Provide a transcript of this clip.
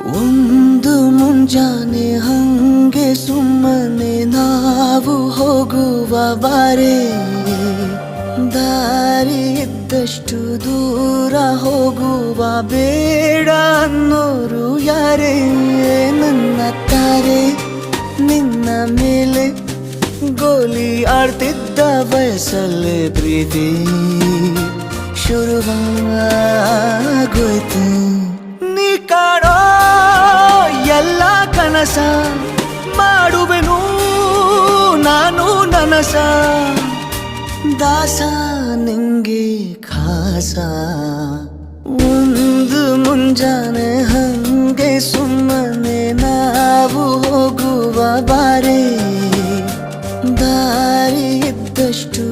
ಒಂದು ಮುಂಜಾನೆ ಹಂಗೆ ಸುಮ್ಮನೆ ನಾವು ಹೋಗುವ ಬಾರೆ, ದಾರಿ ಇದ್ದಷ್ಟು ದೂರ ಹೋಗುವ ಬೇಡ ಅನ್ನೋರು ಯಾರೇ. ನನ್ನ ತಾರೆ ನಿನ್ನ ಮೇಲೆ ಗೋಲಿ ಆಡ್ತಿದ್ದ ವಯಸ್ಸಲ್ಲೇ ಪ್ರೀತಿ ಶುರುವಾಗೋಯ್ತು. ನೀ ಕಾಣೋ ಎಲ್ಲ ಕನಸ ಮಾಡುವೆನು ನಾನು ನನಸ, ದಾಸ ನಿಂಗೆ ಖಾಸ. ಒಂದು ಮುಂಜಾನೆ ಹಂಗೆ ಸುಮ್ಮನೆ ನಾವು ಹೋಗುವ ಬಾರೆ, ದಾರಿ ಇದ್ದಷ್ಟು